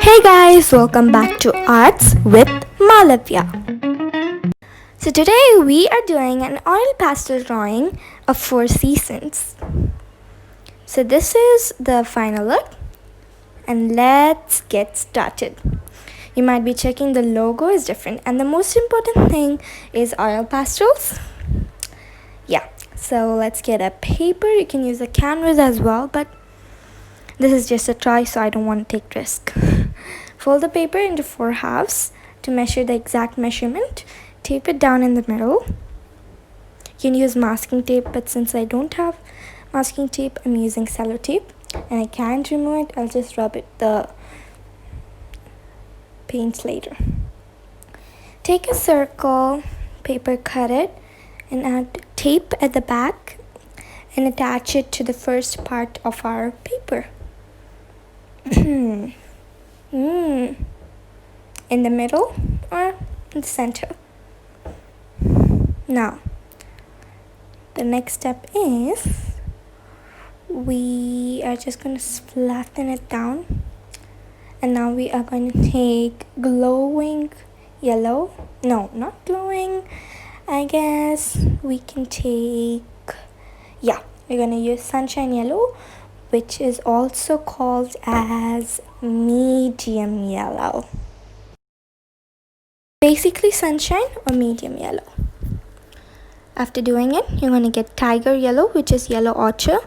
Hey guys, welcome back to Arts with Malavya. So today we are doing an oil pastel drawing of 4 seasons. So this is the final look and let's get started. You might be checking the logo is different and the most important thing is oil pastels. Yeah, so let's get a paper. You can use a canvas as well, but this is just a try, so I don't want to take risk. Fold the paper into 4 halves to measure the exact measurement. Tape it down in the middle. You can use masking tape, but since I don't have masking tape, I'm using sellotape. And I can't remove it, I'll just rub the paint later. Take a circle, paper cut it, and add tape at the back and attach it to the first part of our paper. In the middle or in the center. Now, the next step is we are just going to flatten it down, and now we are going to take glowing yellow. No, not glowing. I guess we can take, we're going to use sunshine yellow, which is also called as medium yellow. Basically sunshine or medium yellow. After doing it, you're going to get tiger yellow, which is yellow ochre.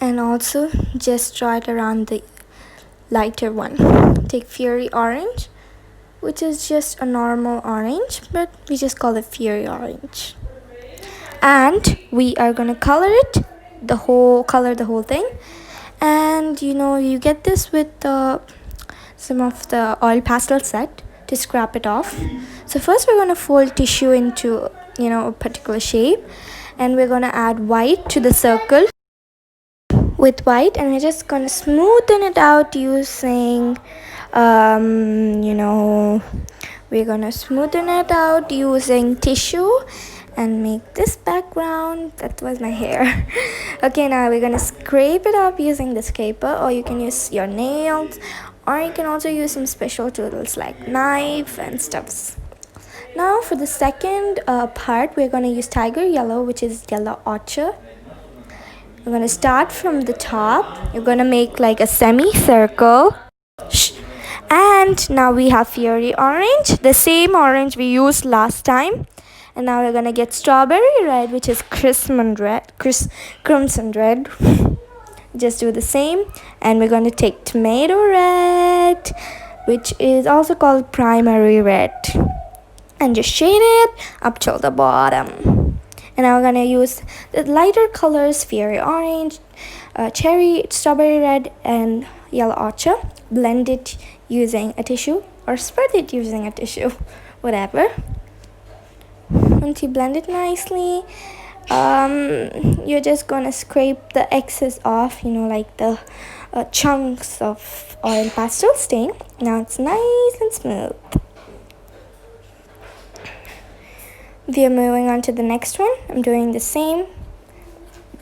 And also just draw it around the lighter one. Take fiery orange, which is just a normal orange, but we just call it fiery orange. And we are going to color the whole thing. And you get this with some of the oil pastel set to scrap it off. So first we're going to fold tissue into a particular shape, and we're going to add white to the circle with white, and we're just going to smoothen it out using we're going to smoothen it out using tissue and make this background. That was my hair. Okay, now we're gonna scrape it up using the scraper, or you can use your nails, or you can also use some special tools like knife and stuffs. Now for the second part, we're gonna use tiger yellow, which is yellow ochre. We're gonna start from the top. You're gonna make like a semicircle. And now we have fiery orange, the same orange we used last time. And now we're gonna get strawberry red, which is crimson red. Just do the same. And we're gonna take tomato red, which is also called primary red, and just shade it up till the bottom. And now we're gonna use the lighter colors, fiery orange, cherry, strawberry red, and yellow ochre. Blend it using a tissue, or spread it using a tissue, whatever. Once you blend it nicely, you're just gonna scrape the excess off, like the chunks of oil pastel stain. Now it's nice and smooth. We are moving on to the next one. I'm doing the same,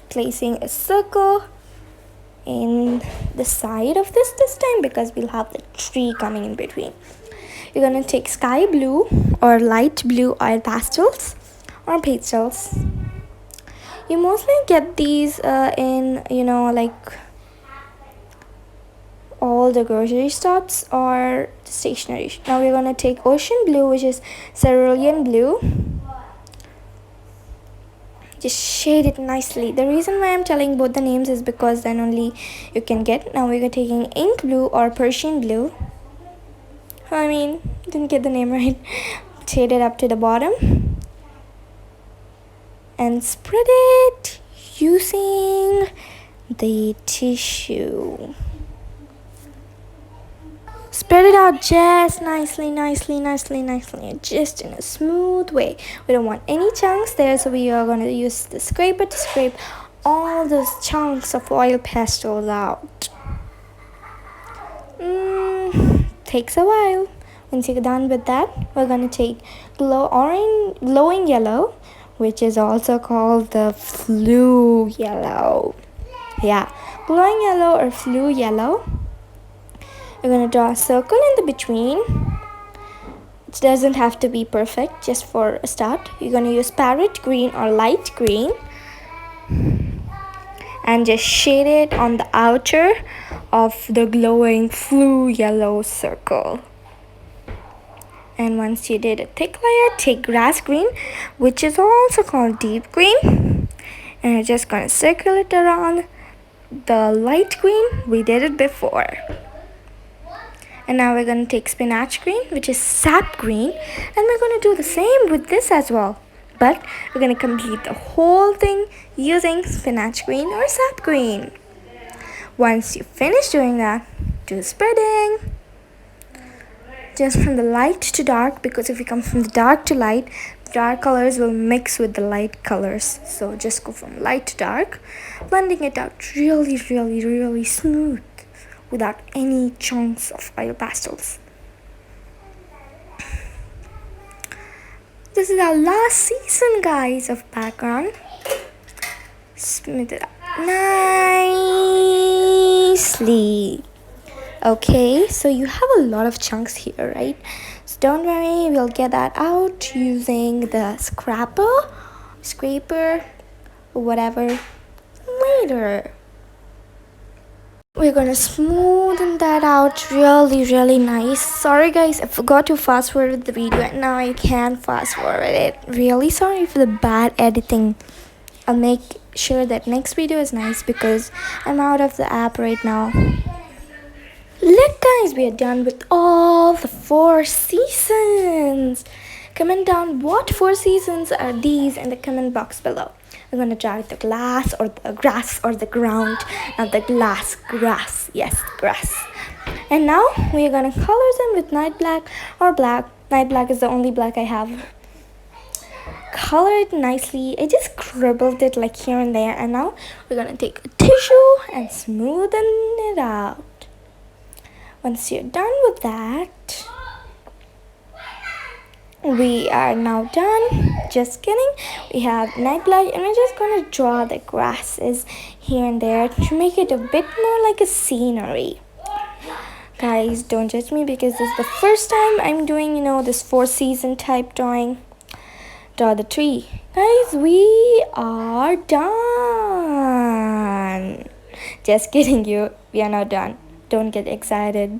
placing a circle in the side of this time, because we'll have the tree coming in between. You're gonna take sky blue or light blue oil pastels or pastels. You mostly get these in like all the grocery shops or stationery. Now we're gonna take ocean blue, which is cerulean blue. Just shade it nicely. The reason why I'm telling both the names is because then only you can get. Now we're taking ink blue or Persian blue. Didn't get the name right. Shade it up to the bottom and spread it using the tissue. Spread it out just nicely, just in a smooth way. We don't want any chunks there, so we are going to use the scraper to scrape all those chunks of oil pastels out. Takes a while. Once you're done with that, we're going to take glowing yellow, which is also called the flu yellow. Yeah, glowing yellow or flu yellow. You're gonna draw a circle in the between. It doesn't have to be perfect, just for a start. You're gonna use parrot green or light green and just shade it on the outer of the glowing flu yellow circle. And once you did a thick layer, take grass green, which is also called deep green, and you're just gonna circle it around the light green. We did it before. And now we're going to take spinach green, which is sap green, and we're going to do the same with this as well. But we're going to complete the whole thing using spinach green or sap green. Once you finish doing that, do spreading. Just from the light to dark, because if you come from the dark to light, the dark colors will mix with the light colors. So just go from light to dark, blending it out really, really, really smooth, without any chunks of oil pastels. This is our last season, guys, of background. Smooth it up nicely. Okay, so you have a lot of chunks here, right? So don't worry, we'll get that out using the scraper, whatever, later. We're gonna smoothen that out really, really nice. Sorry guys, I forgot to fast forward the video and now I can't fast forward it. Really sorry for the bad editing. I'll make sure that next video is nice because I'm out of the app right now. Look guys, we are done with all the 4 seasons. Comment down what 4 seasons are these in the comment box below. I'm gonna draw the glass or the grass or the ground. Not the grass. Yes, grass. And now we are gonna color them with night black or black. Night black is the only black I have. Color it nicely. I just scribbled it like here and there. And now we're gonna take a tissue and smoothen it out. Once you're done with that, we are now done. Just kidding. We have night black and we're just gonna draw the grasses here and there to make it a bit more like a scenery. Guys, don't judge me because this is the first time I'm doing, this 4 season type drawing. Draw the tree. Guys, we are done. Just kidding you. We are not done. Don't get excited.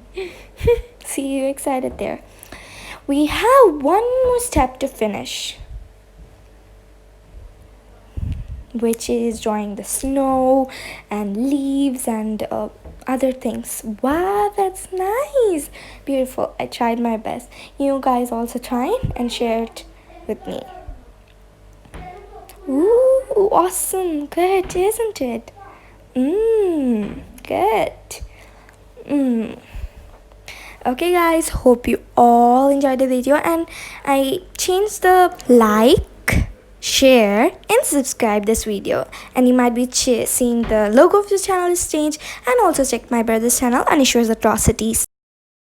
See you excited there. We have one more step to finish, which is drawing the snow and leaves and other things. Wow, that's nice. Beautiful. I tried my best. You guys also try and share it with me. Ooh, awesome. Good, isn't it? Good. Okay guys, hope you all enjoyed the video, and I changed the like, share and subscribe this video, and you might be seeing the logo of this channel is changed, and also check my brother's channel, Anishwar's Atrocities.